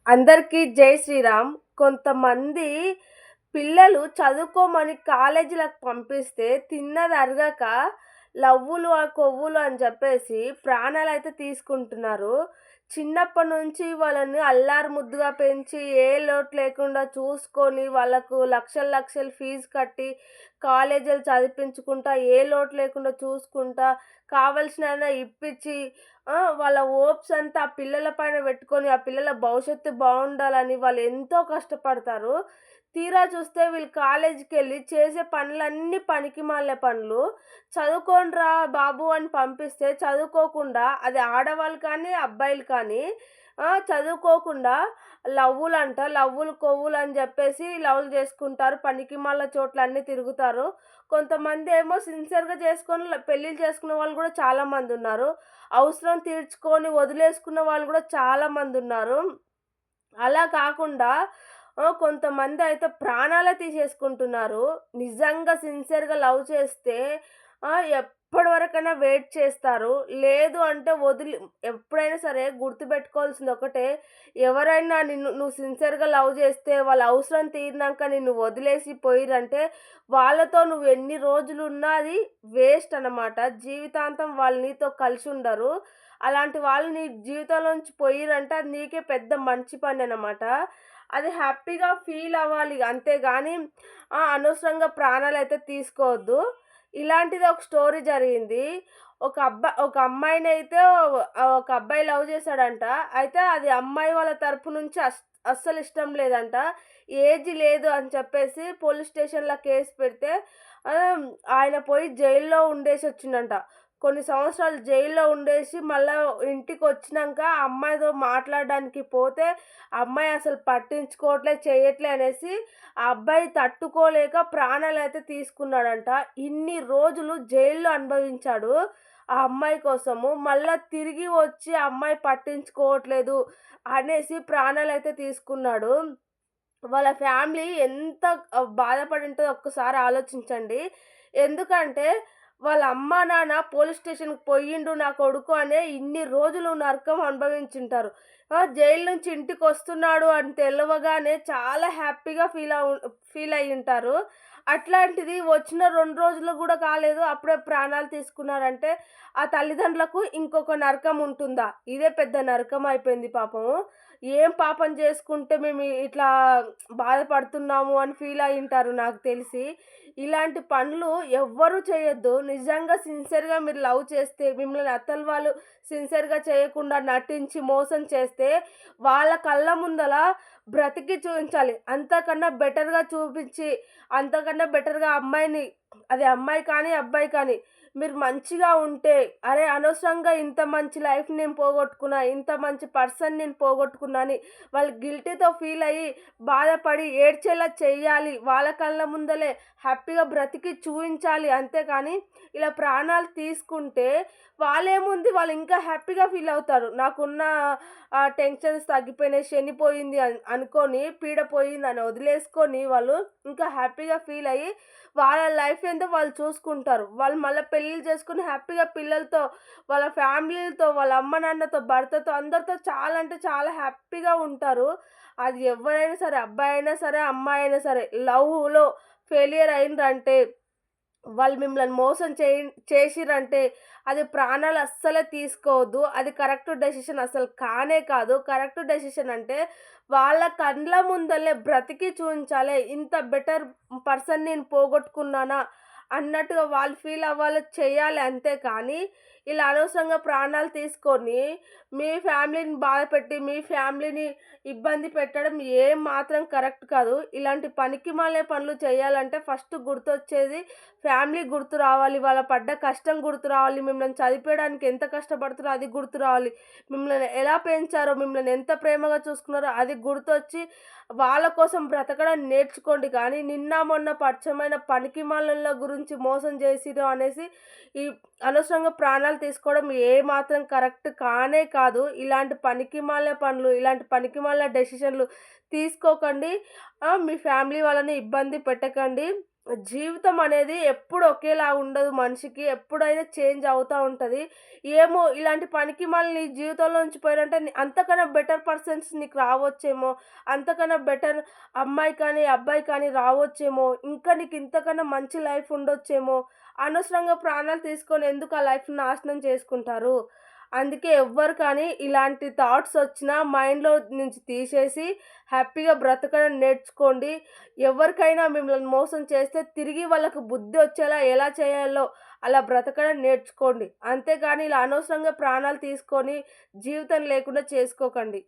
అందరికీ జై శ్రీరామ్. కొంతమంది పిల్లలు చదువుకోమని కాలేజీలకు పంపిస్తే తిన్నది అరగక లవ్వులు, కొవ్వులు అని చెప్పేసి ప్రాణాలైతే తీసుకుంటున్నారు. చిన్నప్పటి నుంచి వాళ్ళని అల్లారు ముద్దుగా పెంచి ఏ లోటు లేకుండా చూసుకొని వాళ్ళకు లక్షలు లక్షలు ఫీజు కట్టి కాలేజీలు చదివించుకుంటా ఏ లోటు లేకుండా చూసుకుంటా కావాల్సినయన్నీ ఇప్పించి వాళ్ళ హోప్స్ అంతా ఆ పిల్లల పైన పెట్టుకొని, ఆ పిల్లల భవిష్యత్తు బావుండాలని వాళ్ళు ఎంతో కష్టపడతారు. తీరా చూస్తే వీళ్ళు కాలేజీకెళ్ళి చేసే పనులన్నీ పనికిమాలిన పనులు. చదువుకోండిరా బాబు అని పంపిస్తే చదువుకోకుండా, అది ఆడవాళ్ళు కానీ, అబ్బాయిలు కానీ చదువుకోకుండా లవ్వులు, కొవ్వులు అని చెప్పేసి లవ్వులు చేసుకుంటారు. పనికిమాలిన చోట్లన్నీ తిరుగుతారు. కొంతమందేమో సిన్సియర్‌గా చేసుకొని పెళ్ళిళ్ళు చేసుకున్న వాళ్ళు కూడా చాలామందున్నారు. అవసరం తీర్చుకొని వదిలేసుకున్న వాళ్ళు కూడా చాలామందున్నారు. అలా కాకుండా కొంతమందయితే ప్రాణాలే తీసేసుకుంటున్నారు. నిజంగా సిన్సియర్‌గా లవ్ చేస్తే ఎప్పటి వరకైనా వెయిట్ చేస్తారు. లేదు అంటే ఎప్పుడైనా సరే గుర్తుపెట్టుకోవాల్సింది ఒకటే, ఎవరైనా నువ్వు సిన్సియర్‌గా లవ్ చేస్తే వాళ్ళ అవసరం తీరినాక నిన్ను వదిలేసి పోయిర్రంటే, వాళ్ళతో నువ్వు ఎన్ని రోజులున్నా అది వేస్ట్ అనమాట. జీవితాంతం వాళ్ళు నీతో కలిసుండరు. అలాంటి వాళ్ళు నీ జీవితంలోంచి పోయిర్రంటే అది నీకే పెద్ద మంచి పననమాట. అది హ్యాపీగా ఫీల్ అవ్వాలి. అంతేగాని అనవసరంగా ప్రాణాలైతే తీసుకోవద్దు. ఇలాంటిదే ఒక స్టోరీ జరిగింది. ఒక అమ్మాయినైతే ఒక అబ్బాయి లవ్ చేశాడంట. అయితే అది అమ్మాయి వాళ్ళ తరపు నుంచి అస్సలు ఇష్టం లేదంట. ఏజ్ లేదు అని చెప్పేసి పోలీస్ స్టేషన్‌లో కేస్ పెడితే ఆయన పోయి జైల్‌లో ఉండేసొచ్చిండంట. కొన్ని సంవత్సరాలు జైల్‌లో ఉండేసి మళ్ళా ఇంటికొచ్చినంక ఆ అమ్మాయితో మాట్లాడడానికి పోతే, ఆ అమ్మాయి అసలు పట్టించుకోవట్లే, చెయ్యట్లే అనేసి ఆ అబ్బాయి తట్టుకోలేక ప్రాణాలైతే తీసుకున్నాడంట. ఇన్ని రోజులు జైల్‌లో అనుభవించాడు ఆ అమ్మాయి కోసము. మళ్ళా తిరిగి వచ్చి ఆ అమ్మాయి పట్టించుకోవట్లేదు అనేసి ప్రాణాలైతే తీసుకున్నాడు. వాళ్ళ ఫ్యామిలీ ఎంత బాధపడుంటదో ఒక్కసారి ఆలోచించండి. ఎందుకంటే వాళ్ళ అమ్మా, నాన్న పోలీస్ స్టేషన్‌కి పోయిండు నా కొడుకు అనే ఇన్ని రోజులు నరకం అనుభవించుంటారు. జైలు నుంచి ఇంటికొస్తున్నాడు అని తెలవగానే చాలా హ్యాపీగా ఫీల్ అయ్యుంటారు. అట్లాంటిది వచ్చిన 2 రోజులు గూడా కాలేదు. అప్పుడే ప్రాణాలు తీసుకున్నారంటే, ఆ తల్లిదండ్రులకు ఇంకొక నరకం ఉంటుందా? ఇదే పెద్ద నరకం అయిపోయింది పాపం. ఏం పాపం చేసుకుంటే మేము ఇట్లా బాధపడుతున్నాము అని ఫీల్ అయ్యుంటారు నాకు తెలిసి. ఇలాంటి పనులు ఎవ్వరు చేయొద్దు. నిజంగా సిన్సియర్‌గా మీరు లవ్ చేస్తే, మిమ్మల్ని అత్తల వాళ్ళు సిన్సియర్‌గా చేయకుండా నటించి మోసం చేస్తే, వాళ్ళ కళ్ళ ముందల బ్రతికి చూయించాలి. అంతకన్నా బెటర్‌గా చూపించి, అంతకన్నా బెటర్‌గా అమ్మాయిని, అది అమ్మాయి కానీ, అబ్బాయి కానీ మీరు మంచిగా ఉంటే, అరే అనవసరంగా ఇంత మంచి లైఫ్ నేను పోగొట్టుకున్నా, ఇంత మంచి పర్సన్ నేను పోగొట్టుకున్నా అని వాళ్ళు గిల్టీతో ఫీల్ అయ్యి, బాధపడి ఏడ్చేలా చెయ్యాలి. వాళ్ళ కళ్ళ ముందలే హ్యాపీగా బ్రతికి చూయించాలి. అంతేకానీ ఇలా ప్రాణాలు తీసుకుంటే వాళ్ళేముంది, వాళ్ళు ఇంకా హ్యాపీగా ఫీల్ అవుతారు. నాకున్న టెన్షన్స్ తగ్గిపోయినాయి, శని పోయింది అనుకోని, పీడ పోయిందని వదిలేసుకొని వాళ్ళు ఇంకా హ్యాపీగా ఫీల్ అయ్యి వాళ్ళ లైఫ్ ఏందో వాళ్ళు చూసుకుంటారు. వాళ్ళు మళ్ళా పెళ్ళిళ్ళు చేసుకొని హ్యాపీగా పిల్లలతో, వాళ్ళ ఫ్యామిలీలతో, వాళ్ళ అమ్మ నాన్నతో, భర్తతో అందరితో చాలా అంటే చాలా హ్యాపీగా ఉంటారు. అది ఎవ్వరైనా సరే, అబ్బాయి అయినా సరే, అమ్మాయి అయినా సరే లవ్‌లో ఫెయిలియర్ అయిండ్రంటే, వాళ్ళు మిమ్మల్ని మోసం చేసిర్రంటే అది ప్రాణాలు అస్సలే తీసుకోవద్దు. అది కరెక్ట్ డెసిషన్ అసలు కానే కాదు. కరెక్ట్ డెసిషన్ అంటే వాళ్ళ కండ్ల ముందలే బ్రతికి చూయించాలి. ఇంత బెటర్ పర్సన్ నేను పోగొట్టుకున్నానా అన్నట్టుగా వాళ్ళు ఫీల్ అవ్వాలో చేయాలి. అంతే కానీ ఇలా అనవసరంగా ప్రాణాలు తీసుకొని మీ ఫ్యామిలీని బాధపెట్టి, మీ ఫ్యామిలీని ఇబ్బంది పెట్టడం ఏం మాత్రం కరెక్ట్ కాదు. ఇలాంటి పనికిమాలిన పనులు చేయాలంటే ఫస్ట్ గుర్తొచ్చేది ఫ్యామిలీ గుర్తు రావాలి. వాళ్ళ పడ్డ కష్టం గుర్తు రావాలి. మిమ్మల్ని చదివిపియడానికి ఎంత కష్టపడుతారో అది గుర్తు రావాలి. మిమ్మల్ని ఎలా పెంచారో, మిమ్మల్ని ఎంత ప్రేమగా చూసుకున్నారో అది గుర్తొచ్చి వాళ్ళ కోసం బ్రతకడం నేర్చుకోండి. కానీ నిన్న మొన్న పరిచయమైన పనికిమాలినోళ్ళ గురించి మోసం చేసిర్రు అనేసి ఈ అనవసరంగా ప్రాణాలు తీసుకోవడం ఏమాత్రం కరెక్ట్ కానే కాదు. ఇలాంటి పనికిమాలిన పనులు, ఇలాంటి పనికిమాలిన డెసిషన్‌లు తీసుకోకండి. మీ ఫ్యామిలీ వాళ్ళని ఇబ్బంది పెట్టకండి. జీవితం అనేది ఎప్పుడు ఒకేలా ఉండదు మనిషికి. ఎప్పుడైనా చేంజ్ అవుతా ఉంటది. ఏమో ఇలాంటి పనికిమాలిన నీ జీవితంలో నుంచి పోయారంటే అంతకన్నా బెటర్ పర్సన్స్ నీకు రావచ్చేమో. అంతకన్నా బెటర్ అమ్మాయి కానీ, అబ్బాయి కానీ రావచ్చేమో. ఇంకా నీకు ఇంతకన్నా మంచి లైఫ్ ఉండొచ్చేమో. అనవసరంగా ప్రాణాలు తీసుకొని ఎందుకు ఆ లైఫ్‌ని నాశనం చేసుకుంటారు? అందుకే ఎవ్వరు కానీ ఇలాంటి థాట్స్ వచ్చినా మైండ్‌లో నుంచి తీసేసి హ్యాపీగా బ్రతకడం నేర్చుకోండి. ఎవరికైనా మిమ్మల్ని మోసం చేస్తే తిరిగి వాళ్ళకి బుద్ధొచ్చేలా ఎలా చేయాలో అలా బ్రతకడం నేర్చుకోండి. అంతేగాని ఇలా అనవసరంగా ప్రాణాలు తీసుకొని జీవితం లేకుండా చేసుకోకండి.